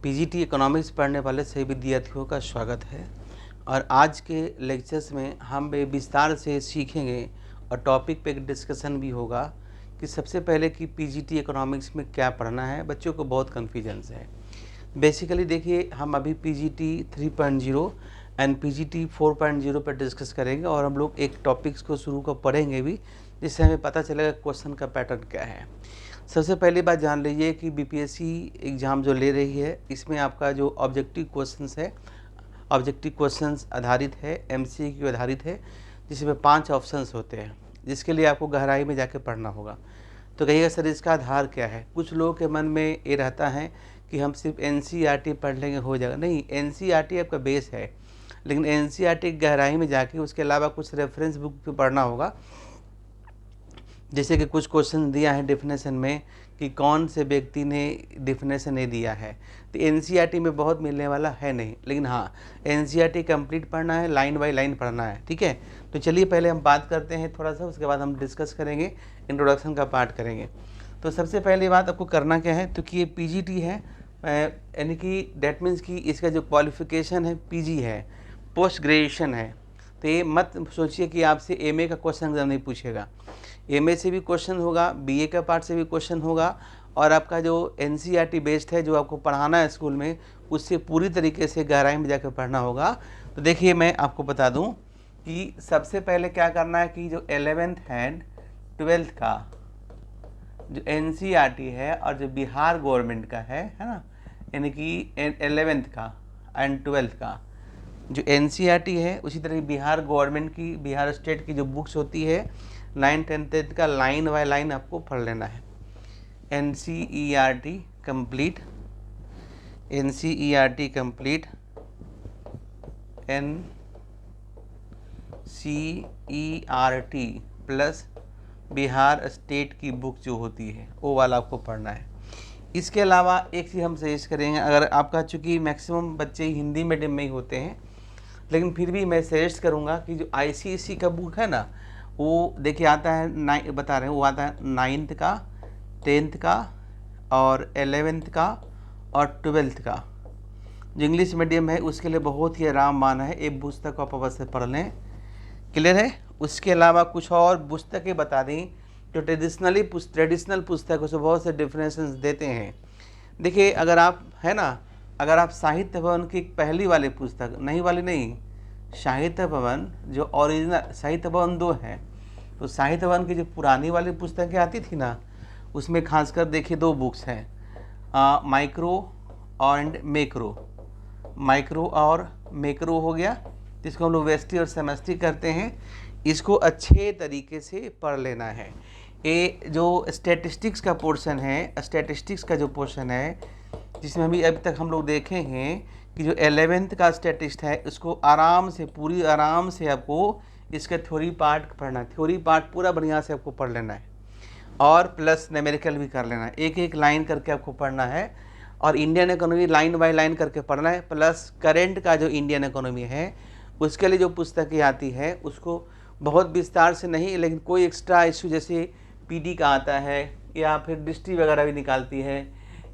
PGT economics पढ़ने वाले सभी विद्यार्थियों का स्वागत है। और आज के लेक्चर्स में हम विस्तार से सीखेंगे और टॉपिक पे एक डिस्कशन भी होगा कि सबसे पहले कि पीजीटी इकोनॉमिक्स में क्या पढ़ना है। बच्चों को बहुत कन्फ्यूजन्स है। बेसिकली देखिए, हम अभी पीजीटी 3.0 एंड पीजीटी 4.0 पर डिस्कस करेंगे और हम लोग एक टॉपिक्स को शुरू को पढ़ेंगे भी, जिससे हमें पता चलेगा क्वेश्चन का पैटर्न क्या है। सबसे पहली बात जान लीजिए कि बीपीएससी एग्ज़ाम जो ले रही है, इसमें आपका जो ऑब्जेक्टिव क्वेश्चंस है, ऑब्जेक्टिव क्वेश्चंस आधारित है, एमसीक्यू आधारित है, जिसमें 5 ऑप्शंस होते हैं, जिसके लिए आपको गहराई में जाके पढ़ना होगा। तो कहिएगा सर इसका आधार क्या है। कुछ लोगों के मन में ये रहता है कि हम सिर्फ एनसीईआरटी पढ़ लेंगे हो जाएगा। नहीं, एनसीईआरटी आपका बेस है, लेकिन एनसीईआरटी की गहराई में जाके उसके अलावा कुछ रेफरेंस बुक भी पढ़ना होगा। जैसे कि कुछ क्वेश्चन दिया है डेफिनेशन में कि कौन से व्यक्ति ने डेफिनेशन ये दिया है, तो एनसीईआरटी में बहुत मिलने वाला है नहीं, लेकिन हाँ एनसीईआरटी कंप्लीट पढ़ना है, लाइन बाय लाइन पढ़ना है। ठीक है, तो चलिए पहले हम बात करते हैं थोड़ा सा, उसके बाद हम डिस्कस करेंगे, इंट्रोडक्शन का पार्ट करेंगे। तो सबसे पहली बात आपको करना क्या है, तो कि ये पीजीटी है, यानी कि डेट मीन्स कि इसका जो क्वालिफिकेशन है पीजी है, पोस्ट ग्रेजुएशन है। तो ये मत सोचिए कि आपसे एमए का क्वेश्चन एग्जाम नहीं पूछेगा। एमए से भी क्वेश्चन होगा, बीए का पार्ट से भी क्वेश्चन होगा, और आपका जो एनसीईआरटी बेस्ड है, जो आपको पढ़ाना है स्कूल में, उससे पूरी तरीके से गहराई में जाकर पढ़ना होगा। तो देखिए, मैं आपको बता दूं कि सबसे पहले क्या करना है कि जो 11th एंड 12th का जो एनसीईआरटी है और जो बिहार गवर्नमेंट का है ना, यानी कि 11th का एंड 12th का जो एनसीईआरटी है, उसी तरह बिहार गवर्नमेंट की, बिहार स्टेट की जो बुक्स होती है 9th 10th का, लाइन बाय लाइन आपको पढ़ लेना है। NCERT complete, NCERT complete, NCERT plus Bihar state की बुक जो होती है वो वाला आपको पढ़ना है। इसके अलावा एक चीज़ हम सजेस्ट करेंगे, अगर आपका चूँकि मैक्सिमम बच्चे हिंदी मीडियम में ही होते हैं, लेकिन फिर भी मैं सजेस्ट करूँगा कि जो आईसीएसई का बुक है ना, वो देखिए आता है बता रहे हैं, वो आता है 9th का, 10th का और 11th का और 12th का। जो इंग्लिश मीडियम है उसके लिए बहुत ही आराम माना है, एक पुस्तक आप अवश्य पढ़ लें। क्लियर है। उसके अलावा कुछ और पुस्तकें बता दें जो ट्रेडिशनल पुस्तकों से बहुत से डिफरेंसेस देते हैं। देखिए, अगर आप है ना, अगर आप साहित्य भवन की पहली वाली पुस्तक, नहीं वाली नहीं, साहित्य भवन जो ओरिजिनल, साहित्य भवन 2 है, तो साहित्य भवन की जो पुरानी वाली पुस्तकें आती थी ना, उसमें खासकर देखिए 2 बुक्स हैं, माइक्रो एंड मैक्रो। माइक्रो और मैक्रो हो गया, जिसको हम लोग वेस्टी और सेमेस्ट्री करते हैं। इसको अच्छे तरीके से पढ़ लेना है। ये जो स्टैटिस्टिक्स का पोर्शन है, स्टैटिस्टिक्स का जो पोर्शन है, जिसमें अभी तक हम लोग देखे हैं कि जो 11th का स्टैटिस्ट है, उसको आराम से, पूरी आराम से आपको इसका थ्योरी पार्ट पढ़ना है। थ्योरी पार्ट पूरा बढ़िया से आपको पढ़ लेना है, और प्लस न्यूमेरिकल भी कर लेना है। एक एक लाइन करके आपको पढ़ना है, और Indian economy line by line करके पढ़ना है। प्लस करेंट का जो इंडियन इकोनॉमी है, उसके लिए जो पुस्तकें आती है उसको बहुत विस्तार से नहीं, लेकिन कोई एक्स्ट्रा इशू जैसे पीडी का आता है या फिर डिस्ट्री वगैरह भी निकालती है,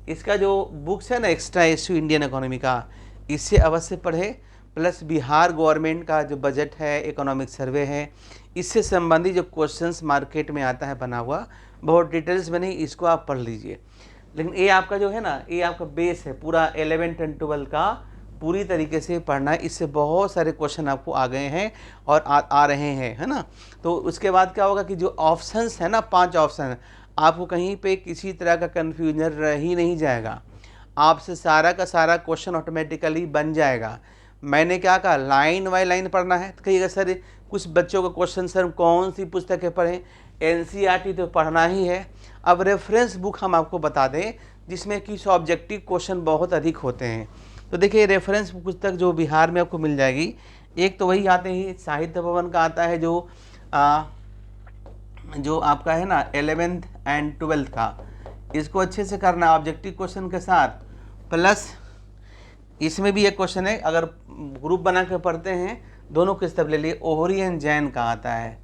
इसका जो बुक्स है ना, एक्स्ट्रा इशू इंडियन इकोनॉमी का, इससे अवश्य पढ़े। प्लस बिहार गवर्नमेंट का जो बजट है, इकोनॉमिक सर्वे है, इससे संबंधित जो क्वेश्चंस मार्केट में आता है बना हुआ, बहुत डिटेल्स में नहीं, इसको आप पढ़ लीजिए। लेकिन ये आपका जो है ना, ये आपका बेस है पूरा 11th एंड 12th का, पूरी तरीके से पढ़ना है। इससे बहुत सारे क्वेश्चन आपको आ गए हैं और आ रहे हैं, है ना। तो उसके बाद क्या होगा कि जो ऑप्शंस है ना, 5 ऑप्शन, आपको कहीं पे किसी तरह का कन्फ्यूजन रह ही नहीं जाएगा। आपसे सारा का सारा क्वेश्चन ऑटोमेटिकली बन जाएगा। मैंने क्या कहा, लाइन बाय लाइन पढ़ना है। तो कहिएगा सर कुछ बच्चों का क्वेश्चन, सर कौन सी पुस्तकें पढ़ें, एनसीईआरटी तो पढ़ना ही है। अब रेफरेंस बुक हम आपको बता दें जिसमें कि ऑब्जेक्टिव क्वेश्चन बहुत अधिक होते हैं। तो देखिए, रेफरेंस पुस्तक जो बिहार में आपको मिल जाएगी, एक तो वही आते ही साहित्य भवन का आता है, जो आपका है ना 11th एंड 12th का। इसको अच्छे से करना ऑब्जेक्टिव क्वेश्चन के साथ। प्लस इसमें भी एक क्वेश्चन है, अगर ग्रुप बना के पढ़ते हैं, दोनों किताब ले लिए, ओहरी एंड जैन का आता है।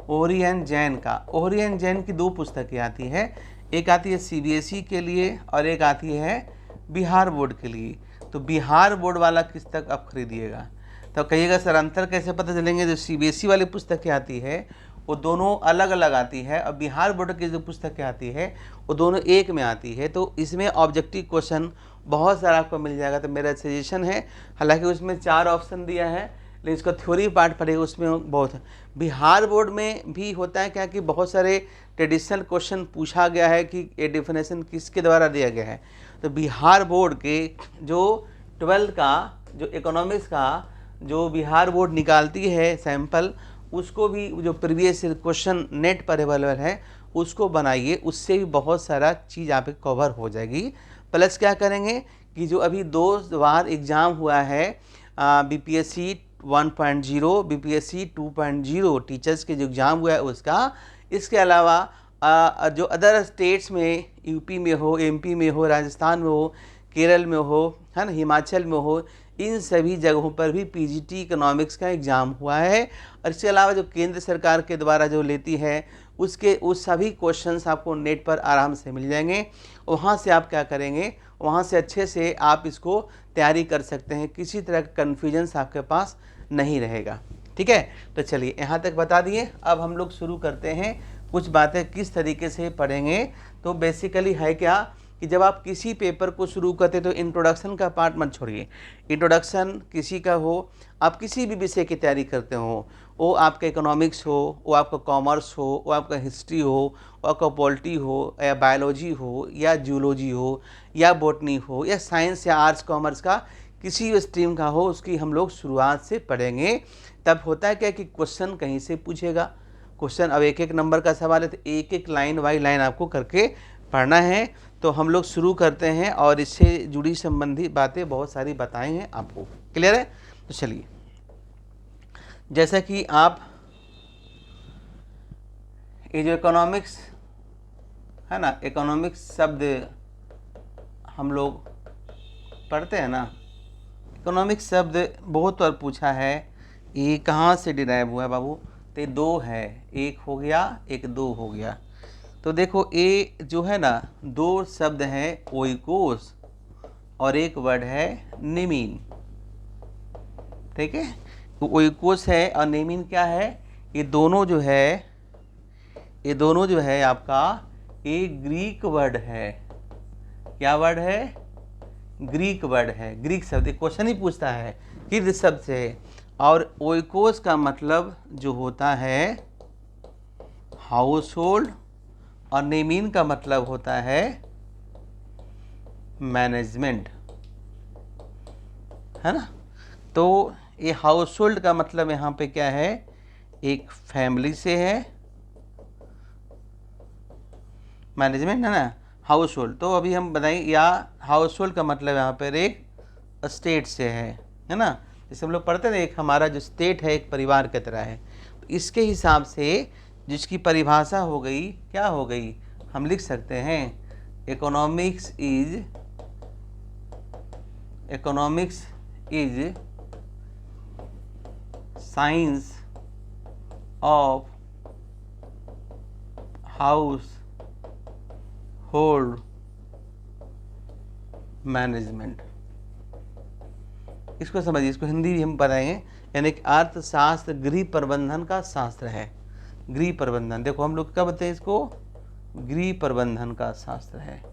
ओहरी एंड जैन का, ओहरी एंड जैन की 2 पुस्तकें आती है, एक आती है सीबीएसई के लिए और एक आती है बिहार बोर्ड के लिए, तो बिहार बोर्ड वाला पुस्तक आप खरीदिएगा। तो कहिएगा सर अंतर कैसे पता चलेंगे? जो सीबीएसई वाली पुस्तकें आती है वो दोनों अलग अलग आती है, और बिहार बोर्ड की जो पुस्तकें आती है वो दोनों एक में आती है। तो इसमें ऑब्जेक्टिव क्वेश्चन बहुत सारा आपको मिल जाएगा। तो मेरा सजेशन है, हालांकि उसमें 4 ऑप्शन दिया है, लेकिन इसका थ्योरी पार्ट पढ़ेगा उसमें बहुत है। बिहार बोर्ड में भी होता है क्या कि बहुत सारे ट्रेडिशनल क्वेश्चन पूछा गया है कि ये डेफिनेशन किसके द्वारा दिया गया है। तो बिहार बोर्ड के जो 12th का जो इकोनॉमिक्स का जो बिहार बोर्ड निकालती है सैंपल, उसको भी जो प्रीवियस क्वेश्चन नेट पर अवेलेबल है उसको बनाइए, उससे भी बहुत सारा चीज़ आप कवर हो जाएगी। प्लस क्या करेंगे कि जो अभी 2 बार एग्ज़ाम हुआ है बीपीएससी 1.0 बीपीएससी 2.0 टीचर्स के जो एग्ज़ाम हुआ है उसका, इसके अलावा जो अदर स्टेट्स में यूपी में हो, एमपी में हो, राजस्थान में हो, केरल में हो, है ना, हिमाचल में हो, इन सभी जगहों पर भी पीजीटी इकोनॉमिक्स का एग्ज़ाम हुआ है। और इसके अलावा जो केंद्र सरकार के द्वारा जो लेती है उसके उस सभी क्वेश्चंस आपको नेट पर आराम से मिल जाएंगे। वहाँ से आप क्या करेंगे, वहाँ से अच्छे से आप इसको तैयारी कर सकते हैं, किसी तरह का कन्फ्यूजन्स आपके पास नहीं रहेगा। ठीक है, तो चलिए यहाँ तक बता दिए। अब हम लोग शुरू करते हैं, कुछ बातें किस तरीके से पढ़ेंगे। तो बेसिकली है क्या कि जब आप किसी पेपर को शुरू करते तो इंट्रोडक्शन का पार्ट मत छोड़िए। इंट्रोडक्शन किसी का हो, आप किसी भी विषय की तैयारी करते हो, वो आपका इकोनॉमिक्स हो, वो आपका कॉमर्स हो, वो आपका हिस्ट्री हो, वो आपका पॉलिटी हो, या बायोलॉजी हो, या जूलॉजी हो, या बॉटनी हो, या साइंस या आर्ट्स कॉमर्स का किसी भी स्ट्रीम का हो, उसकी हम लोग शुरुआत से पढ़ेंगे। तब होता है क्या कि क्वेश्चन कहीं से पूछेगा। क्वेश्चन अब 1-1 नंबर का सवाल है, तो एक लाइन बाई लाइन आपको करके पढ़ना है। तो हम लोग शुरू करते हैं, और इससे जुड़ी संबंधी बातें बहुत सारी बताए हैं आपको। क्लियर है? तो चलिए, जैसा कि आप ये जो इकोनॉमिक्स है ना, इकोनॉमिक्स शब्द हम लोग पढ़ते हैं ना, इकोनॉमिक्स शब्द बहुत बार पूछा है, ये कहाँ से डिराइव हुआ है बाबू? तो 2 है, एक हो गया, एक 2 हो गया। तो देखो ये जो है ना, 2 शब्द हैं, ओइकोस और एक वर्ड है नेमीन। ठीक है, तो ओइकोस है और नेमीन क्या है, ये दोनों जो है आपका ये ग्रीक वर्ड है। क्या वर्ड है? ग्रीक वर्ड है, ग्रीक शब्द। क्वेश्चन ही पूछता है किस शब्द से, और ओइकोस का मतलब जो होता है हाउस होल्ड, और नेमीन का मतलब होता है मैनेजमेंट, है ना। तो ये हाउस होल्ड का मतलब यहाँ पे क्या है, एक फैमिली से है, मैनेजमेंट है ना, हाउस होल्ड। तो अभी हम बताएं, या हाउस होल्ड का मतलब यहाँ पर एक स्टेट से है ना। जैसे हम लोग पढ़ते हैं, एक हमारा जो स्टेट है एक परिवार की तरह है। तो इसके हिसाब से जिसकी परिभाषा हो गई, क्या हो गई, हम लिख सकते हैं economics is science of house hold management. इसको समझिए, इसको हिंदी भी हम बताएंगे, यानी कि अर्थशास्त्र गृह प्रबंधन का शास्त्र है। गृह प्रबंधन, देखो हम लोग क्या बताते हैं इसको, गृह प्रबंधन का शास्त्र है।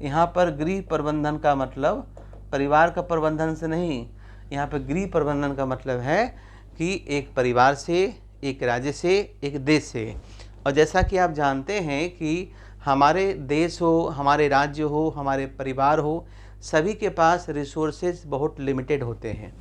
यहाँ पर गृह प्रबंधन का मतलब परिवार का प्रबंधन से नहीं, यहाँ पर गृह प्रबंधन का मतलब है कि एक परिवार से, एक राज्य से, एक देश से। और जैसा कि आप जानते हैं कि हमारे देश हो, हमारे राज्य हो, हमारे परिवार हो, सभी के पास रिसोर्सेज बहुत लिमिटेड होते हैं,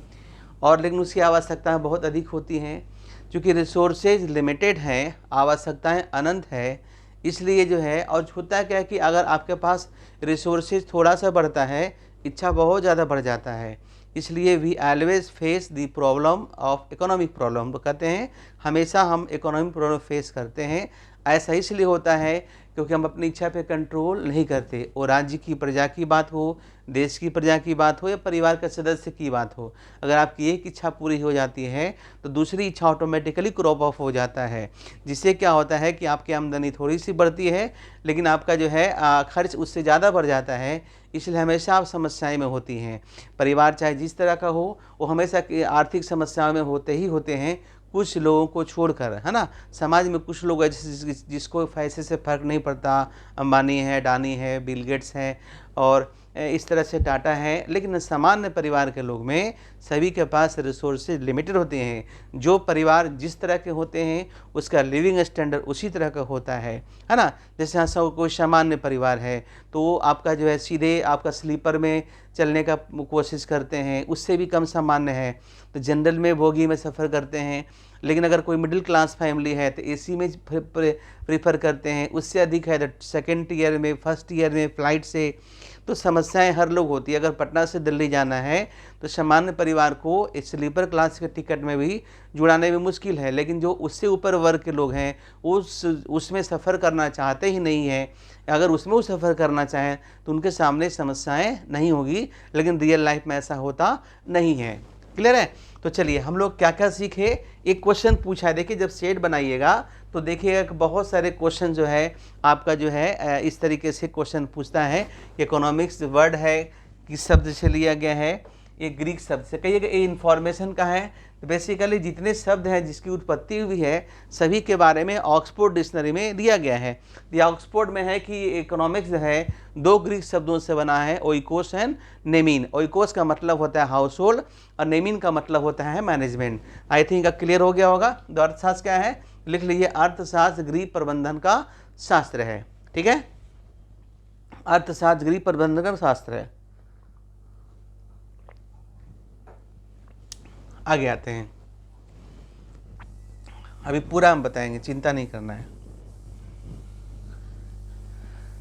और लेकिन उसकी आवश्यकताएं बहुत अधिक होती हैं। क्योंकि रिसोर्सेज लिमिटेड हैं, आवश्यकताएं अनंत है, इसलिए जो है, और होता है क्या कि अगर आपके पास रिसोर्सेज थोड़ा सा बढ़ता है, इच्छा बहुत ज़्यादा बढ़ जाता है। इसलिए we always face the problem of economic problem. तो कहते हैं हमेशा हम इकोनॉमिक प्रॉब्लम फेस करते हैं। ऐसा इसलिए होता है क्योंकि हम अपनी इच्छा पे कंट्रोल नहीं करते। और राज्य की प्रजा की बात हो, देश की प्रजा की बात हो या परिवार के सदस्य की बात हो, अगर आपकी एक इच्छा पूरी हो जाती है तो दूसरी इच्छा ऑटोमेटिकली क्रॉप ऑफ हो जाता है, जिससे क्या होता है कि आपकी आमदनी थोड़ी सी बढ़ती है लेकिन आपका जो है खर्च उससे ज़्यादा बढ़ जाता है। इसलिए हमेशा आप समस्याएं में होती हैं। परिवार चाहे जिस तरह का हो, वो हमेशा आर्थिक समस्याओं में होते ही होते हैं, कुछ लोगों को छोड़कर, है ना। समाज में कुछ लोग ऐसे जिसको पैसे से फ़र्क नहीं पड़ता, अंबानी है, अडानी है, बिल गेट्स हैं और इस तरह से टाटा है, लेकिन सामान्य परिवार के लोग में सभी के पास रिसोर्सेज लिमिटेड होते हैं। जो परिवार जिस तरह के होते हैं उसका लिविंग स्टैंडर्ड उसी तरह का होता है ना। जैसे यहाँ सब कोई सामान्य परिवार है तो आपका जो है सीधे आपका स्लीपर में चलने का कोशिश करते हैं, उससे भी कम सामान्य है तो जनरल में बोगी में सफ़र करते हैं। लेकिन अगर कोई मिडिल क्लास फैमिली है तो एसी में प्रीफर करते हैं, उससे अधिक है तो सेकेंड ईयर में, फर्स्ट ईयर में फ़्लाइट से। तो समस्याएं हर लोग होती है। अगर पटना से दिल्ली जाना है तो सामान्य परिवार को स्लीपर क्लास के टिकट में भी जुड़ाने में मुश्किल है, लेकिन जो उससे ऊपर वर्ग के लोग हैं उसमें सफ़र करना चाहते ही नहीं हैं। अगर उसमें वो सफ़र करना चाहें तो उनके सामने समस्याएं नहीं होगी, लेकिन रियल लाइफ में ऐसा होता नहीं है। क्लियर है। तो चलिए हम लोग क्या क्या सीखे। एक क्वेश्चन पूछा है, देखिए जब सेट बनाइएगा तो देखिएगा कि बहुत सारे क्वेश्चन जो है आपका जो है इस तरीके से क्वेश्चन पूछता है। इकोनॉमिक्स वर्ड है किस शब्द से लिया गया है, ये ग्रीक शब्द से। कहिएगा ये इन्फॉर्मेशन का है। तो बेसिकली जितने शब्द हैं जिसकी उत्पत्ति हुई है सभी के बारे में ऑक्सफोर्ड डिक्शनरी में दिया गया है। ये ऑक्सफोर्ड में है कि इकोनॉमिक्स जो है दो ग्रीक शब्दों से बना है, ओइकोस एंड नेमिन। ओइकोस का मतलब होता है हाउस होल्ड और नेमिन का मतलब होता है मैनेजमेंट। आई थिंक क्लियर हो गया होगा। तो अर्थशास्त्र क्या है, लिख लीजिए, अर्थशास्त्र गृह प्रबंधन का शास्त्र है। ठीक है, अर्थशास्त्र गृह प्रबंधन का शास्त्र है। आगे आते हैं, अभी पूरा हम बताएंगे, चिंता नहीं करना है।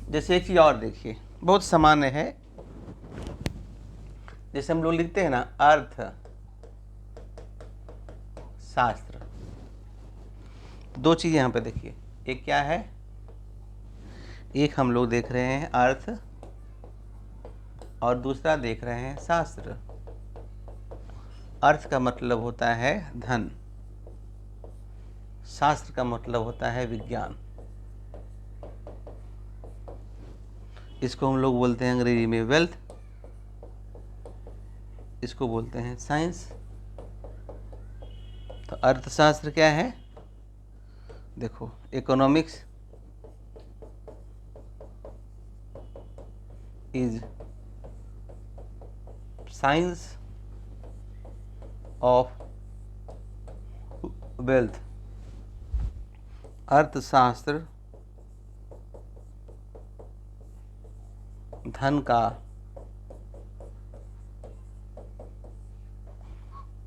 जैसे एक चीज और देखिए, बहुत सामान्य है। जैसे हम लोग लिखते हैं ना अर्थ शास्त्र, दो चीज यहां पे देखिए, एक क्या है, एक हम लोग देख रहे हैं अर्थ और दूसरा देख रहे हैं शास्त्र। अर्थ का मतलब होता है धन, शास्त्र का मतलब होता है विज्ञान। इसको हम लोग बोलते हैं अंग्रेजी में वेल्थ, इसको बोलते हैं साइंस। तो अर्थशास्त्र क्या है, देखो economics is science of wealth. अर्थशास्त्र धन का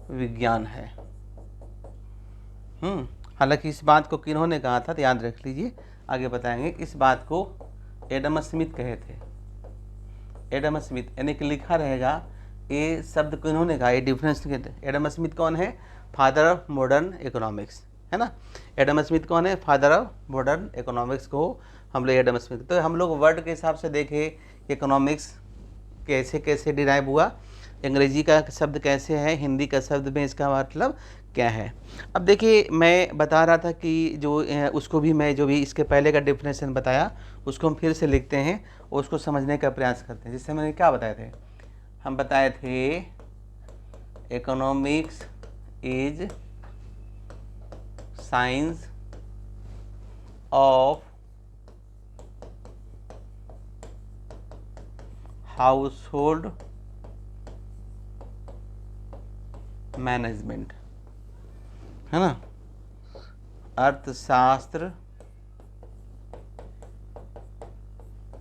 विज्ञान है। हालांकि इस बात को किन्होंने कहा था तो याद रख लीजिए, आगे बताएंगे। इस बात को एडम स्मिथ कहे थे। एडम स्मिथ यानी कि लिखा रहेगा ये शब्द किन्होंने कहा, ये डिफरेंस कहते हैं। एडम स्मिथ कौन है, फादर ऑफ मॉडर्न इकोनॉमिक्स, है ना। एडम स्मिथ कौन है, फादर ऑफ मॉडर्न इकोनॉमिक्स को हम लोग एडम स्मिथ। तो हम लोग वर्ड के हिसाब से देखें इकोनॉमिक्स कैसे कैसे डिराइव हुआ, अंग्रेजी का शब्द कैसे है, हिंदी का शब्द में इसका मतलब क्या है। अब देखिए मैं बता रहा था कि जो उसको भी मैं जो भी इसके पहले का डिफिनेशन बताया उसको हम फिर से लिखते हैं और उसको समझने का प्रयास करते हैं। जिससे मैंने क्या बताए थे, हम बताए थे economics is science of house hold management, है ना। अर्थशास्त्र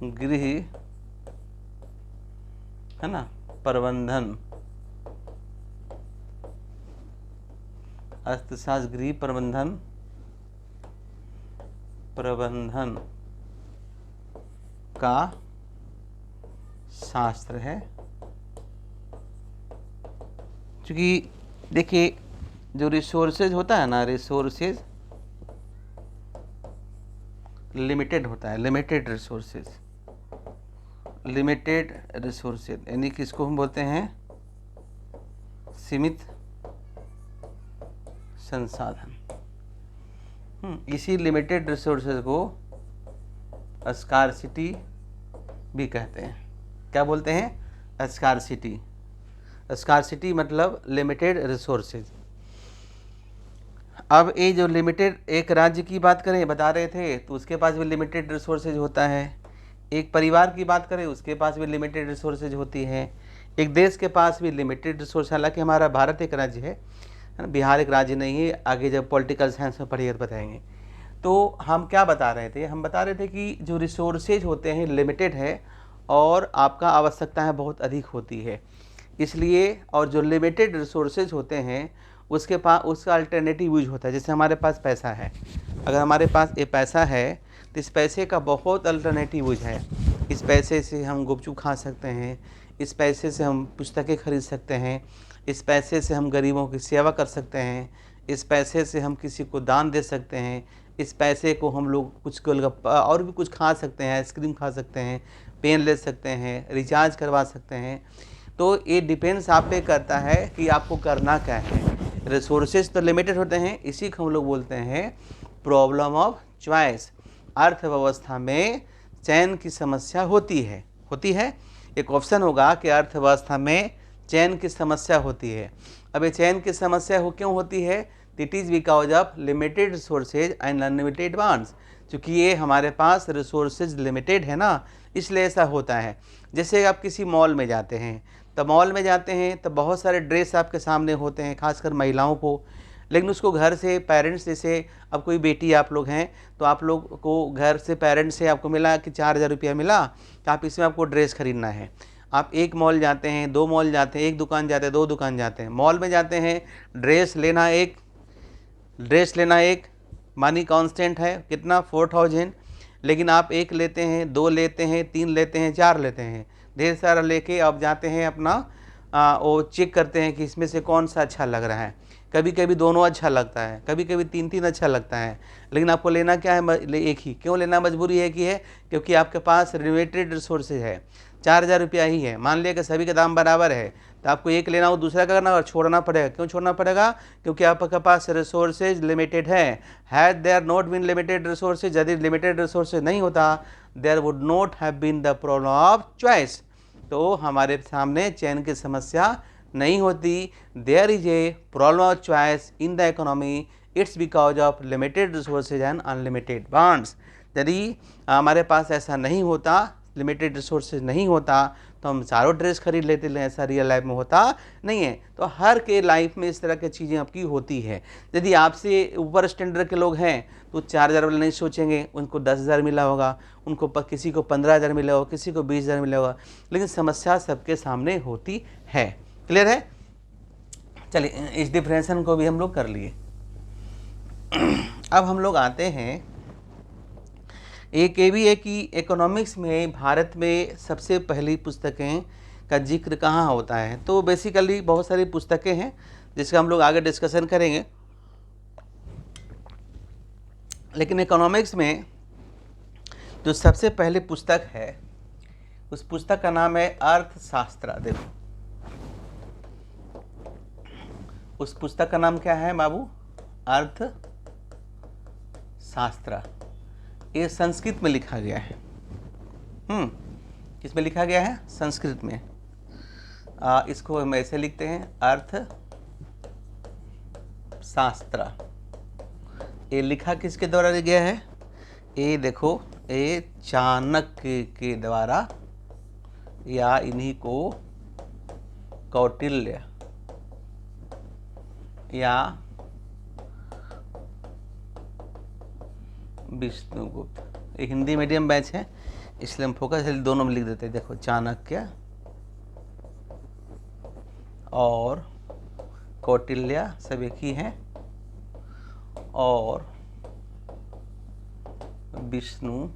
गृह, है ना, प्रबंधन, अर्थशास्त्र गृह प्रबंधन का शास्त्र है। क्योंकि देखिए जो रिसोर्सेज होता है ना, रिसोर्सेज लिमिटेड होता है, लिमिटेड रिसोर्सेज, लिमिटेड रिसोर्सेज यानी कि इसको हम बोलते हैं सीमित संसाधन। इसी लिमिटेड रिसोर्सेज को स्कार्सिटी भी कहते हैं। क्या बोलते हैं? स्कार्सिटी। स्कार्सिटी मतलब लिमिटेड रिसोर्सेज। अब ये जो लिमिटेड, एक राज्य की बात करें, बता रहे थे, तो उसके पास भी लिमिटेड रिसोर्सेज होता है। एक परिवार की बात करें, उसके पास भी लिमिटेड रिसोर्सेज होती है। एक देश के पास भी लिमिटेड रिसोर्स, हालांकि हमारा भारत एक राज्य है ना, बिहार एक राज्य नहीं है। आगे जब पॉलिटिकल साइंस में पढ़िएगा तो बताएंगे। तो हम क्या बता रहे थे? हम बता रहे थे कि जो रिसोर्सेज होते हैं लिमिटेड है और आपका आवश्यकताएं बहुत अधिक होती है, इसलिए। और जो लिमिटेड रिसोर्सेज होते हैं उसके पास उसका अल्टरनेटिव यूज होता है। जैसे हमारे पास पैसा है, अगर हमारे पास ये पैसा है तो इस पैसे का बहुत अल्टरनेटिव यूज है। इस पैसे से हम गुपचुप खा सकते हैं, इस पैसे से हम पुस्तकें खरीद सकते हैं, इस पैसे से हम गरीबों की सेवा कर सकते हैं, इस पैसे से हम किसी को दान दे सकते हैं, इस पैसे को हम लोग कुछ गोलगप्पा और भी कुछ खा सकते हैं, आइसक्रीम खा सकते हैं, पेन ले सकते हैं, रिचार्ज करवा सकते हैं। तो ये डिपेंड्स आप पे करता है कि आपको करना क्या है। रिसोर्सेज तो लिमिटेड होते हैं, इसी को हम लोग बोलते हैं प्रॉब्लम ऑफ चॉइस। अर्थव्यवस्था में चयन की समस्या होती है। एक ऑप्शन होगा कि अर्थव्यवस्था में चयन की समस्या होती है। अब ये चयन की समस्या क्यों होती है? It is because of limited resources and unlimited wants. क्योंकि ये हमारे पास रिसोर्सेज लिमिटेड है ना, इसलिए ऐसा होता है। जैसे आप किसी मॉल में जाते हैं, तो मॉल में जाते हैं तो बहुत सारे ड्रेस आपके सामने होते हैं, खासकर महिलाओं को। लेकिन उसको घर से पेरेंट्स, जैसे अब कोई बेटी आप लोग हैं तो आप लोग को घर से पेरेंट्स से आपको मिला कि 4,000 रुपया मिला, तो आप इसमें आपको ड्रेस खरीदना है। आप एक मॉल जाते हैं, 2 मॉल जाते हैं, एक दुकान जाते हैं, 2 दुकान जाते हैं। मॉल में जाते हैं, ड्रेस लेना एक मनी कांस्टेंट है, कितना? 4,000। लेकिन आप एक लेते हैं, 2 लेते हैं, 3 लेते हैं, 4 लेते हैं, ढेर सारा लेके आप जाते हैं अपना वो चेक करते हैं कि इसमें से कौन सा अच्छा लग रहा है। कभी कभी दोनों अच्छा लगता है, कभी कभी 3-3 अच्छा लगता है, लेकिन आपको लेना क्या है? एक ही। क्यों लेना मजबूरी है कि है? क्योंकि आपके पास लिमिटेड रिसोर्सेज है, 4,000 रुपया ही है। मान लिया कि सभी का दाम बराबर है, तो आपको एक लेना हो, दूसरा का करना और छोड़ना पड़ेगा। क्यों छोड़ना पड़ेगा? क्योंकि आपके पास रिसोर्सेज लिमिटेड है। Had there not been limited resources, यदि लिमिटेड रिसोर्सेज नहीं होता, there would not have been the problem of choice, तो हमारे सामने चयन की समस्या नहीं होती। There is a problem of choice in the economy, it's because of limited resources and unlimited wants. यदि हमारे पास ऐसा नहीं होता, लिमिटेड रिसोर्सेज नहीं होता, तो हम चारों ड्रेस खरीद लेते, ऐसा रियल लाइफ में होता नहीं है। तो हर के लाइफ में इस तरह की चीज़ें आपकी होती है। यदि आपसे ऊपर स्टैंडर्ड के लोग हैं तो 4,000 वाले नहीं सोचेंगे, उनको 10,000 मिला होगा, उनको किसी को 15,000 मिला होगा, किसी को 20,000 मिला होगा, लेकिन समस्या सबके सामने होती है। क्लियर है? चलिए, इस डिफरेंशन को भी हम लोग कर लिए। अब हम लोग आते हैं, एक ये भी है कि इकोनॉमिक्स में भारत में सबसे पहली पुस्तकें का जिक्र कहाँ होता है। तो बेसिकली बहुत सारी पुस्तकें हैं जिसका हम लोग आगे डिस्कशन करेंगे, लेकिन इकोनॉमिक्स में जो सबसे पहली पुस्तक है उस पुस्तक का नाम है अर्थशास्त्र। देखो, उस पुस्तक का नाम क्या है बाबू? अर्थशास्त्र। ये संस्कृत में लिखा गया है। किसमें लिखा गया है? संस्कृत में। इसको हम ऐसे लिखते हैं, अर्थशास्त्र। ये लिखा किसके द्वारा गया है? ये देखो, ये चाणक्य के द्वारा, या इन्हीं को कौटिल्य या विष्णुगुप्त। एक हिंदी मीडियम बैच है, इसलिए हम फोकस दोनों में लिख देते हैं। देखो, चाणक्य और कौटिल्य सब एक ही हैं, और विष्णुगुप्त,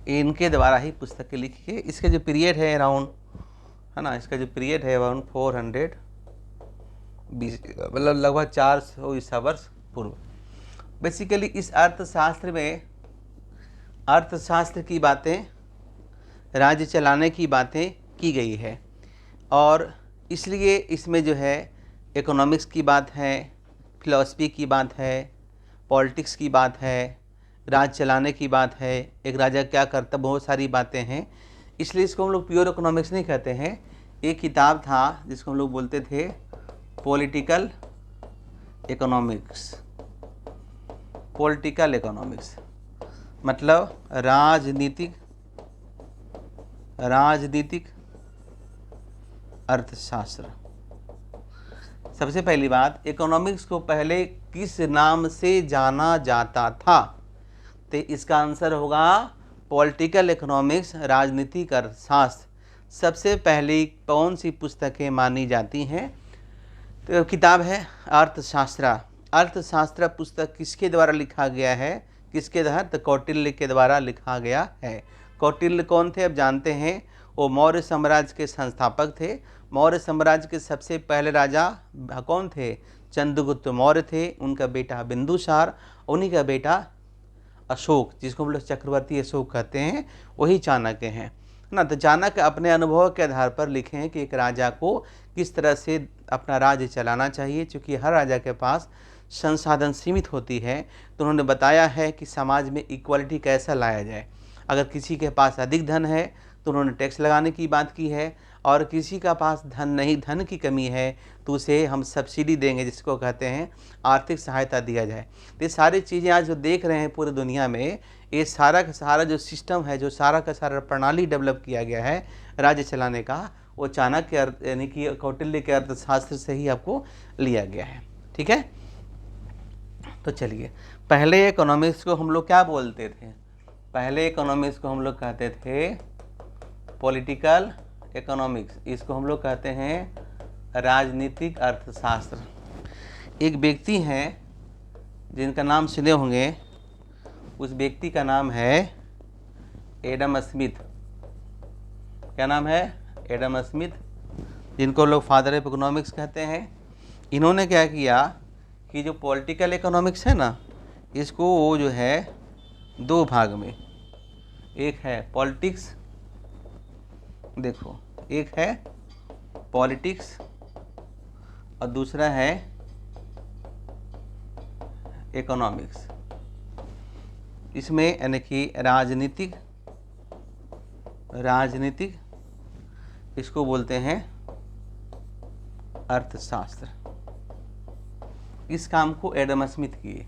इनके द्वारा ही पुस्तकें लिखी है। इसके जो पीरियड है अराउंड, है ना, इसका जो पीरियड है अराउंड 420, मतलब लगभग 400 ईसा वर्ष पूर्व। बेसिकली इस अर्थशास्त्र में अर्थशास्त्र की बातें, राज्य चलाने की बातें की गई है और इसलिए इसमें जो है इकोनॉमिक्स की बात है, फिलॉसफी की बात है, पॉलिटिक्स की बात है, राज चलाने की बात है, एक राजा क्या करता, बहुत सारी बातें हैं। इसलिए इसको हम लोग प्योर इकोनॉमिक्स नहीं कहते हैं। एक किताब था जिसको हम लोग बोलते थे पॉलिटिकल इकोनॉमिक्स। पॉलिटिकल इकोनॉमिक्स मतलब राजनीतिक अर्थशास्त्र। सबसे पहली बात, इकोनॉमिक्स को पहले किस नाम से जाना जाता था? तो इसका आंसर होगा पॉलिटिकल इकोनॉमिक्स, राजनीतिक अर्थशास्त्र। सबसे पहले कौन सी पुस्तकें मानी जाती हैं? तो किताब है अर्थशास्त्र। अर्थशास्त्र पुस्तक किसके द्वारा लिखा गया है? किसके द्वारा? तो कौटिल्य के द्वारा लिखा गया है। कौटिल्य कौन थे? अब जानते हैं, वो मौर्य साम्राज्य के संस्थापक थे। मौर्य साम्राज्य के सबसे पहले राजा कौन थे? चंद्रगुप्त मौर्य थे। उनका बेटा बिंदुसार, उन्हीं का बेटा अशोक, जिसको हम लोग चक्रवर्ती अशोक कहते हैं, वही चाणक्य हैं ना। तो चाणक्य अपने अनुभव के आधार पर लिखे हैं कि एक राजा को किस तरह से अपना राज्य चलाना चाहिए। चूँकि हर राजा के पास संसाधन सीमित होती है, तो उन्होंने बताया है कि समाज में इक्वलिटी कैसा लाया जाए। अगर किसी के पास अधिक धन है तो उन्होंने टैक्स लगाने की बात की है, और किसी का पास धन नहीं, धन की कमी है, तो उसे हम सब्सिडी देंगे, जिसको कहते हैं आर्थिक सहायता दिया जाए। तो ये सारी चीज़ें आज जो देख रहे हैं पूरी दुनिया में, ये सारा का सारा जो सिस्टम है, जो सारा का सारा प्रणाली डेवलप किया गया है राज्य चलाने का, वो चाणक्य यानी कि कौटिल्य के अर्थशास्त्र से ही आपको लिया गया है। ठीक है, तो चलिए, पहले इकोनॉमिक्स को हम लोग क्या बोलते थे? पहले इकोनॉमिक्स को हम लोग कहते थे पॉलिटिकल इकोनॉमिक्स। इसको हम लोग कहते हैं राजनीतिक अर्थशास्त्र। एक व्यक्ति हैं जिनका नाम सुने होंगे, उस व्यक्ति का नाम है एडम स्मिथ। क्या नाम है? एडम स्मिथ, जिनको लोग फादर ऑफ इकोनॉमिक्स कहते हैं। इन्होंने क्या किया कि जो पॉलिटिकल इकोनॉमिक्स है ना, इसको वो जो है दो भाग में, एक है पॉलिटिक्स, देखो एक है पॉलिटिक्स और दूसरा है इकोनॉमिक्स। इसमें यानी कि राजनीतिक इसको बोलते हैं अर्थशास्त्र। इस काम को एडम स्मिथ किए।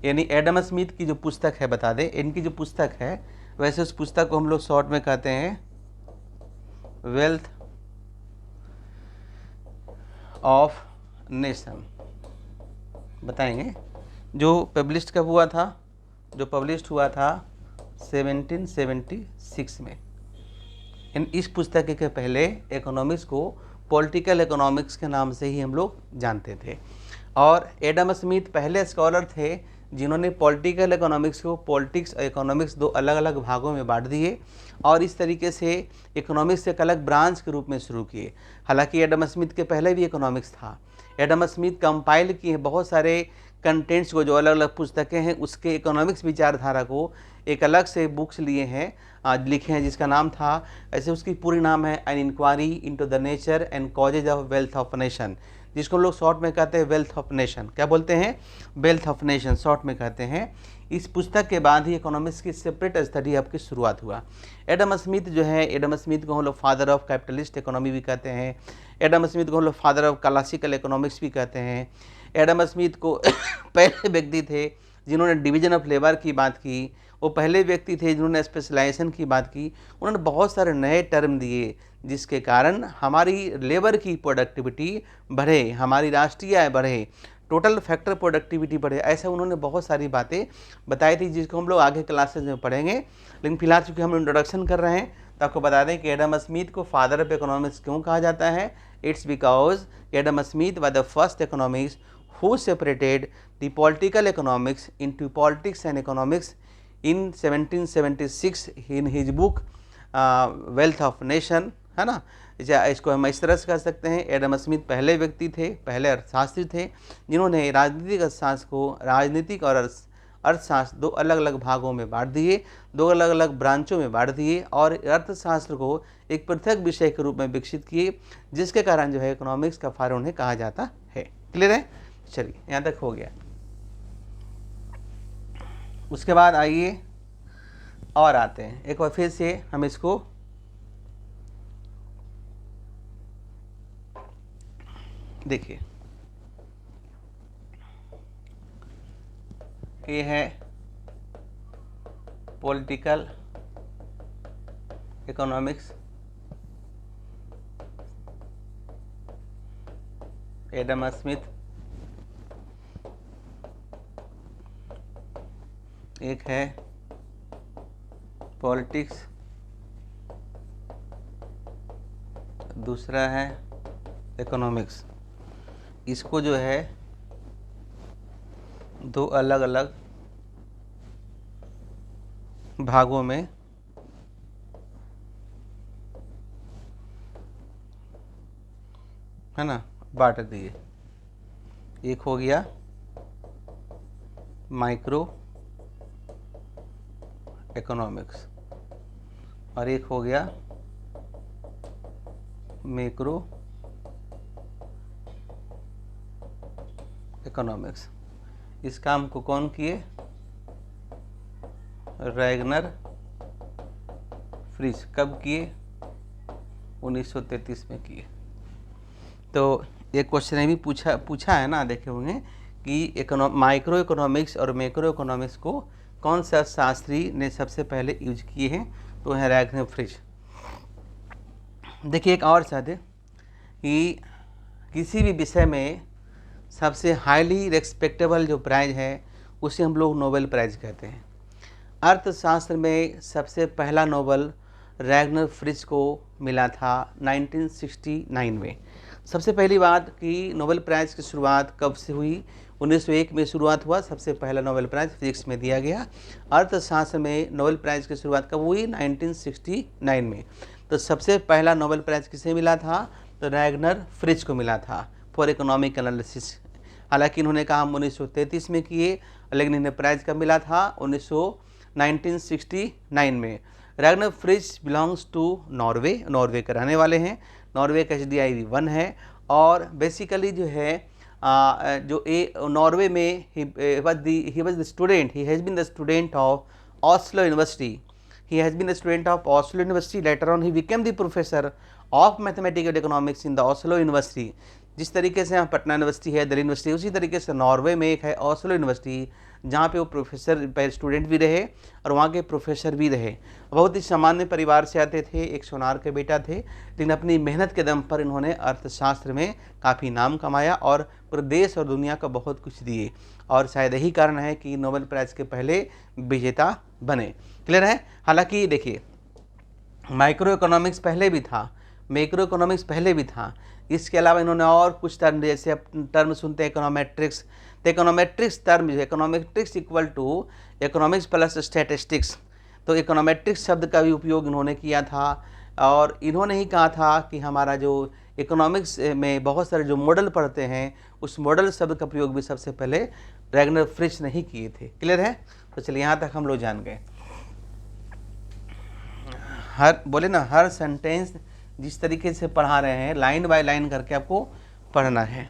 यानी एडम स्मिथ की जो पुस्तक है, बता दें, इनकी जो पुस्तक है, वैसे उस पुस्तक को हम लोग शॉर्ट में कहते हैं वेल्थ ऑफ नेशन। बताएंगे जो पब्लिश कब हुआ था? जो पब्लिश हुआ था 1776 में। इस पुस्तक के पहले इकोनॉमिक्स को पॉलिटिकल इकोनॉमिक्स के नाम से ही हम लोग जानते थे। और एडम स्मिथ पहले स्कॉलर थे जिन्होंने पॉलिटिकल इकोनॉमिक्स को पॉलिटिक्स और इकोनॉमिक्स दो अलग अलग भागों में बांट दिए और इस तरीके से इकोनॉमिक्स एक अलग ब्रांच के रूप में शुरू किए। हालांकि एडम स्मिथ के पहले भी इकोनॉमिक्स था। एडम स्मिथ कंपाइल किए बहुत सारे कंटेंट्स को, जो अलग अलग पुस्तकें हैं उसके इकोनॉमिक्स विचारधारा को एक अलग से बुक्स लिए हैं, आज लिखे हैं, जिसका नाम था, ऐसे उसकी पूरी नाम है an inquiry into the nature and causes of wealth of nation, जिसको लोग शॉर्ट में कहते हैं वेल्थ ऑफ नेशन। क्या बोलते हैं? वेल्थ ऑफ नेशन, शॉर्ट में कहते हैं। इस पुस्तक के बाद ही इकोनॉमिक्स की सेपरेट स्टडी आपकी शुरुआत हुआ। एडम स्मिथ जो है, एडम स्मिथ को हम लोग फादर ऑफ कैपिटलिस्ट इकोनॉमी भी कहते हैं। एडम स्मिथ को हम लोग फादर ऑफ क्लासिकल इकोनॉमिक्स भी कहते हैं। एडम स्मिथ को पहले व्यक्ति थे जिन्होंने डिवीजन ऑफ लेबर की बात की। वो पहले व्यक्ति थे जिन्होंने स्पेशलाइजेशन की बात की। उन्होंने बहुत सारे नए टर्म दिए जिसके कारण हमारी लेबर की प्रोडक्टिविटी बढ़े, हमारी राष्ट्रीय आय बढ़े, टोटल फैक्टर प्रोडक्टिविटी बढ़े। ऐसे उन्होंने बहुत सारी बातें बताई थी जिसको हम लोग आगे क्लासेज में पढ़ेंगे। लेकिन फिलहाल चूँकि हम इंट्रोडक्शन कर रहे हैं तो आपको बता दें कि एडम स्मिथ को फादर ऑफ इकोनॉमिक्स क्यों कहा जाता है। It's because Adam Smith was the first economics who separated the political economics into politics and economics in 1776 in his book Wealth of Nation है ना। इसको हम इस तरह से कह सकते हैं, एडम स्मिथ पहले व्यक्ति थे, पहले अर्थशास्त्री थे जिन्होंने राजनीतिक अर्थशास्त्र को राजनीतिक और अर्थशास्त्र दो अलग अलग भागों में बांट दिए, दो अलग अलग ब्रांचों में बांट दिए और अर्थशास्त्र को एक पृथक विषय के रूप में विकसित किए, जिसके कारण जो है इकोनॉमिक्स का फादर उन्हें कहा जाता है। क्लियर है? चलिए यहाँ तक हो गया। उसके बाद आइए और आते हैं, एक बार फिर से हम इसको देखिए। ये है पॉलिटिकल इकोनॉमिक्स, एडम स्मिथ। एक है पॉलिटिक्स, दूसरा है इकोनॉमिक्स। इसको जो है दो अलग अलग भागों में है ना बांट दिए। एक हो गया माइक्रो इकोनॉमिक्स और एक हो गया मैक्रो इकोनॉमिक्स। इस काम को कौन किए? Ragnar fridge. कब किए? 1933 में किए। तो एक क्वेश्चन ये भी पूछा है ना, देखे होंगे कि माइक्रो इकोनॉमिक्स और मैक्रो इकोनॉमिक्स को कौन सा शास्त्री ने सबसे पहले यूज किए हैं? तो है रैगनर फ्रिज। देखिए एक और साथ कि किसी भी विषय में सबसे हाईली रेस्पेक्टेबल जो प्राइज है उसे हम लोग नोबेल प्राइज कहते हैं। अर्थशास्त्र में सबसे पहला नोबेल रैगनर फ्रिज को मिला था 1969 में। सबसे पहली बात कि नोबेल प्राइज़ की शुरुआत कब से हुई? 1901 में शुरुआत हुआ। सबसे पहला नोबेल प्राइज़ फिजिक्स में दिया गया। अर्थशास्त्र में नोबेल प्राइज़ की शुरुआत कब हुई? 1969 में। तो सबसे पहला नोबेल प्राइज़ किसे मिला था? तो रैगनर फ्रिज को मिला था फॉर इकोनॉमिक एनालिसिस। हालांकि इन्होंने काम 1933 में किए, लेकिन इन्हें प्राइज़ कब मिला था? 1969 में। Ragnar Frisch belongs to Norway, Norway के रहने वाले हैं। नॉर्वे का HDIV 1 है और बेसिकली जो है जो नॉर्वे में he was the student, he has been the student of Oslo university. He has been a student of Oslo University. Later on, he became the professor of mathematics and economics in the Oslo University. जिस तरीके से यहाँ Patna university है, Delhi university, उसी तरीके से Norway में एक है ऑस्लो यूनिवर्सिटी, जहाँ पे वो प्रोफेसर स्टूडेंट भी रहे और वहाँ के प्रोफेसर भी रहे। बहुत ही सामान्य परिवार से आते थे, एक सोनार के बेटा थे, लेकिन अपनी मेहनत के दम पर इन्होंने अर्थशास्त्र में काफ़ी नाम कमाया और पूरे देश और दुनिया को बहुत कुछ दिए। और शायद यही कारण है कि नोबेल प्राइज़ के पहले विजेता बने। क्लियर है? हालांकि देखिए माइक्रो इकोनॉमिक्स पहले भी था, मैक्रो इकोनॉमिक्स पहले भी था। इसके अलावा इन्होंने और कुछ टर्म, जैसे आप टर्म सुनते हैं इकोनॉमेट्रिक्स, तो इकोनॉमेट्रिक्स टर्म जो है econometrics equal to economics plus statistics, तो इकोनॉमेट्रिक्स शब्द का भी उपयोग इन्होंने किया था। और इन्होंने ही कहा था कि हमारा जो इकोनॉमिक्स में बहुत सारे जो मॉडल पढ़ते हैं उस मॉडल शब्द का प्रयोग भी सबसे पहले रैगनर फ्रिज ने ही किए थे। क्लियर है? तो चलिए यहाँ तक हम लोग जान गए। हर बोले ना, हर सेंटेंस जिस तरीके से पढ़ा रहे हैं लाइन बाय लाइन करके आपको पढ़ना है।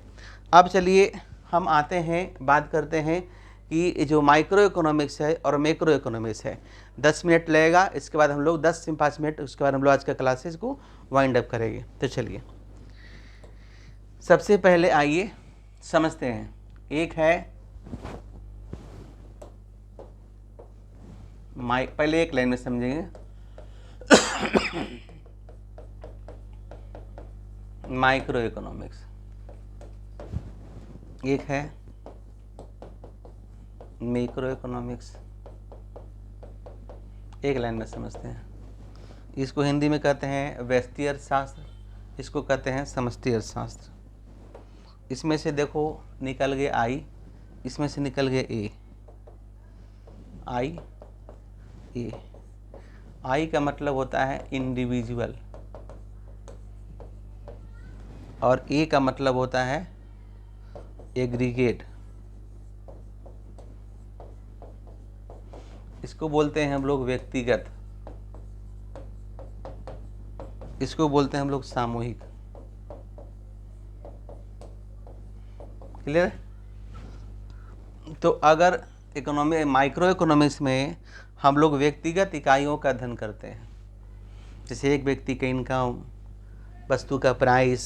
अब चलिए हम आते हैं, बात करते हैं कि जो माइक्रो इकोनॉमिक्स है और मैक्रो इकोनॉमिक्स है। 10 मिनट लगेगा, इसके बाद हम लोग 10 से 5 मिनट, उसके बाद हम लोग आज का क्लासेस को वाइंड अप करेंगे। तो चलिए सबसे पहले आइए समझते हैं। एक है पहले एक लाइन में समझेंगे माइक्रो इकोनॉमिक्स, एक है मैक्रो इकोनॉमिक्स। एक लाइन में समझते हैं। इसको हिंदी में कहते हैं व्यष्टि अर्थशास्त्र, इसको कहते हैं समष्टि अर्थशास्त्र। इसमें से देखो निकल गए आई, इसमें से निकल गए ए, आई ए। आई का मतलब होता है इंडिविजुअल, और ए का मतलब होता है एग्रीगेट। इसको बोलते हैं हम लोग व्यक्तिगत, इसको बोलते हैं हम लोग सामूहिक। क्लियर? तो अगर इकोनॉमी माइक्रो इकोनॉमिक्स में हम लोग व्यक्तिगत इकाइयों का अध्ययन करते हैं, जैसे एक व्यक्ति का इनकम, वस्तु का प्राइस,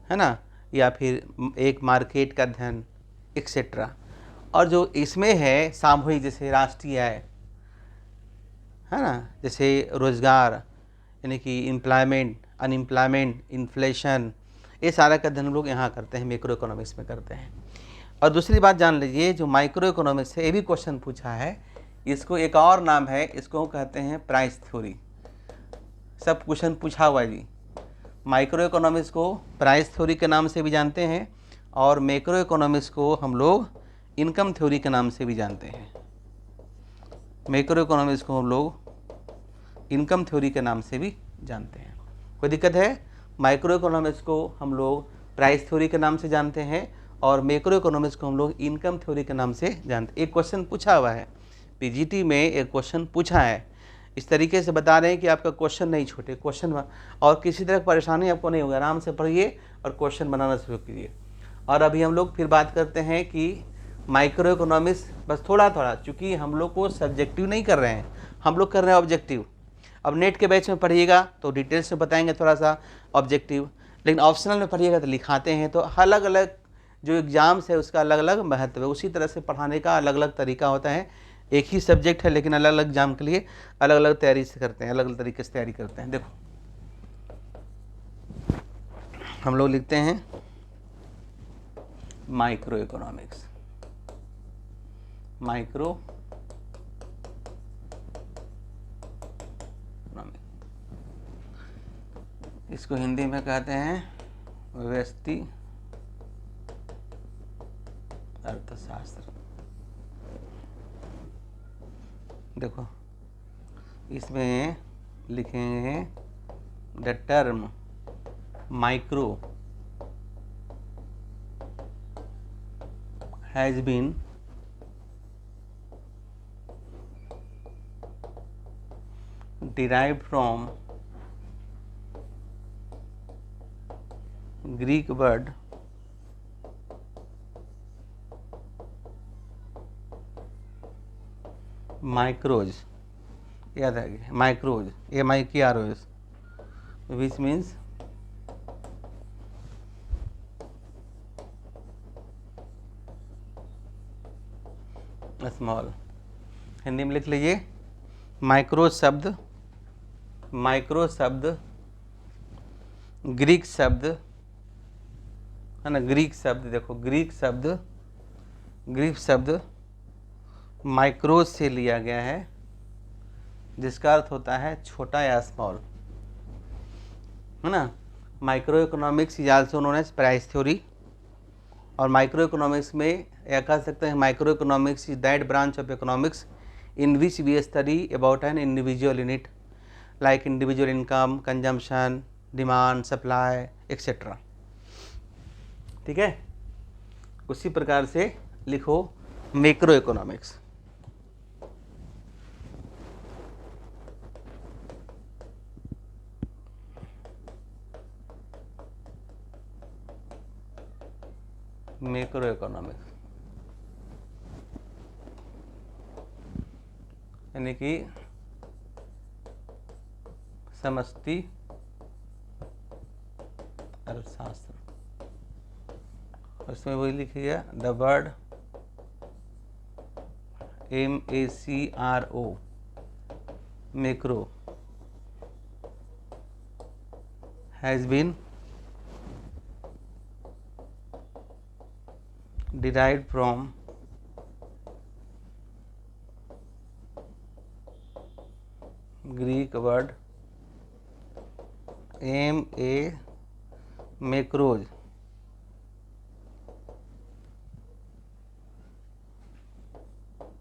है ना, या फिर एक मार्केट का अध्ययन एक्सेट्रा। और जो इसमें है सामूहिक, जैसे राष्ट्रीय आय, है ना, जैसे रोजगार यानी कि एम्प्लॉयमेंट, अनएम्प्लॉयमेंट, इन्फ्लेशन, ये सारा का अध्ययन हम लोग यहाँ करते हैं, मैक्रो इकोनॉमिक्स में करते हैं। और दूसरी बात जान लीजिए, जो माइक्रो इकोनॉमिक्स है ये भी क्वेश्चन पूछा है, इसको एक और नाम है, इसको कहते हैं प्राइस थ्योरी। सब क्वेश्चन पूछा हुआ है जी। माइक्रो इकोनॉमिक्स को प्राइस थ्योरी के नाम से भी जानते हैं और मैक्रो इकोनॉमिक्स को हम लोग इनकम थ्योरी के नाम से भी जानते हैं। मैक्रो इकोनॉमिक्स को हम लोग इनकम थ्योरी के नाम से भी जानते हैं। कोई दिक्कत है? माइक्रो इकोनॉमिक्स को हम लोग प्राइस थ्योरी के नाम से जानते हैं और मैक्रो इकोनॉमिक्स को हम लोग इनकम थ्योरी के नाम से जानते हैं। एक क्वेश्चन पूछा हुआ है पीजीटी में, एक क्वेश्चन पूछा है, इस तरीके से बता रहे हैं कि आपका क्वेश्चन नहीं छूटे, क्वेश्चन और किसी तरह की परेशानी आपको नहीं होगी, आराम से पढ़िए और क्वेश्चन बनाना शुरू कीजिए। और अभी हम लोग फिर बात करते हैं कि माइक्रो इकोनॉमिक्स बस थोड़ा थोड़ा, चूँकि हम लोग को सब्जेक्टिव नहीं कर रहे हैं, हम लोग कर रहे हैं ऑब्जेक्टिव। अब नेट के बैच में पढ़िएगा तो डिटेल्स में बताएंगे थोड़ा सा ऑब्जेक्टिव, लेकिन ऑप्शनल में पढ़िएगा तो लिखाते हैं। तो अलग अलग जो एग्ज़ाम्स है उसका अलग अलग महत्व है, उसी तरह से पढ़ाने का अलग अलग तरीका होता है। एक ही सब्जेक्ट है लेकिन अलग अलग एग्जाम के लिए अलग अलग तैयारी से करते हैं, अलग अलग तरीके से तैयारी करते हैं। देखो हम लोग लिखते हैं माइक्रो इकोनॉमिक्स, माइक्रो इकोनॉमिक्स, इसको हिंदी में कहते हैं व्यष्टि अर्थशास्त्र। देखो इसमें लिखेंगे the term micro has been derived from Greek word micros, याद आ गया, micros, MIKROS, which means small. Hindi में लिख लीजिए माइक्रो शब्द, माइक्रो शब्द ग्रीक शब्द है ना, ग्रीक शब्द, देखो ग्रीक शब्द माइक्रोज से लिया गया है, जिसका अर्थ होता है छोटा या स्मॉल, है ना। Micro economics is also known as price theory. और माइक्रो इकोनॉमिक्स में या कह सकते हैं micro economics is that branch of economics in which we study about an individual unit like individual income, consumption, demand, supply, etc. ठीक है, उसी प्रकार से लिखो मैक्रो इकोनॉमिक्स। मैक्रो इकोनॉमिक्स यानी कि समष्टि अर्थशास्त्र। उसमें वही लिखिएगा the word MACRO macro has been derived from Greek word macros,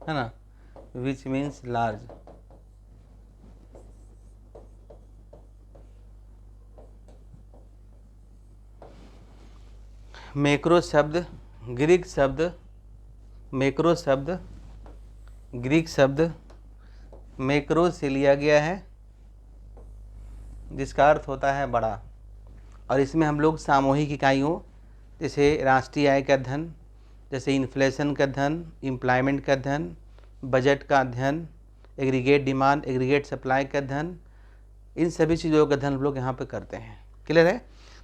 है ना, which means large। मैक्रो शब्द ग्रीक शब्द मैक्रो से लिया गया है, जिसका अर्थ होता है बड़ा। और इसमें हम लोग सामूहिक इकाइयों जैसे राष्ट्रीय आय का अध्ययन, जैसे इन्फ्लेशन का अध्ययन, एम्प्लॉयमेंट का अध्ययन, बजट का अध्ययन, एग्रीगेट डिमांड, एग्रीगेट सप्लाई का अध्ययन, इन सभी चीज़ों का अध्ययन हम लोग यहाँ पे करते हैं। क्लियर है?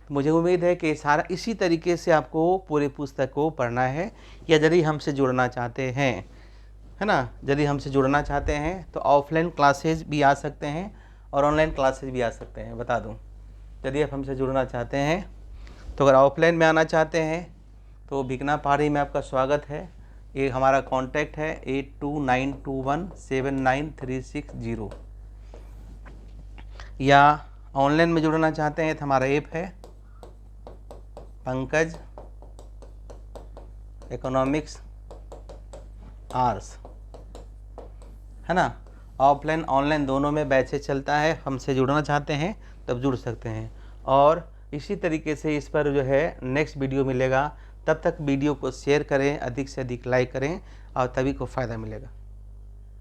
तो मुझे उम्मीद है कि सारा इसी तरीके से आपको पूरी पुस्तक को पढ़ना है, या यदि हमसे जुड़ना चाहते हैं, है ना, यदि हमसे जुड़ना चाहते हैं तो ऑफलाइन क्लासेज भी आ सकते हैं और ऑनलाइन क्लासेज भी आ सकते हैं। बता दूं, यदि आप हमसे जुड़ना चाहते हैं तो अगर ऑफलाइन में आना चाहते हैं तो भिकना पहाड़ी में आपका स्वागत है। ये हमारा कॉन्टैक्ट है 8292179360। या ऑनलाइन में जुड़ना चाहते हैं तो हमारा ऐप है पंकज इकोनॉमिक्स आर्ट्स, है ना। ऑफलाइन ऑनलाइन दोनों में बैचेज चलता है। हमसे जुड़ना चाहते हैं तब जुड़ सकते हैं। और इसी तरीके से इस पर जो है नेक्स्ट वीडियो मिलेगा। तब तक वीडियो को शेयर करें, अधिक से अधिक लाइक करें और तभी को फ़ायदा मिलेगा।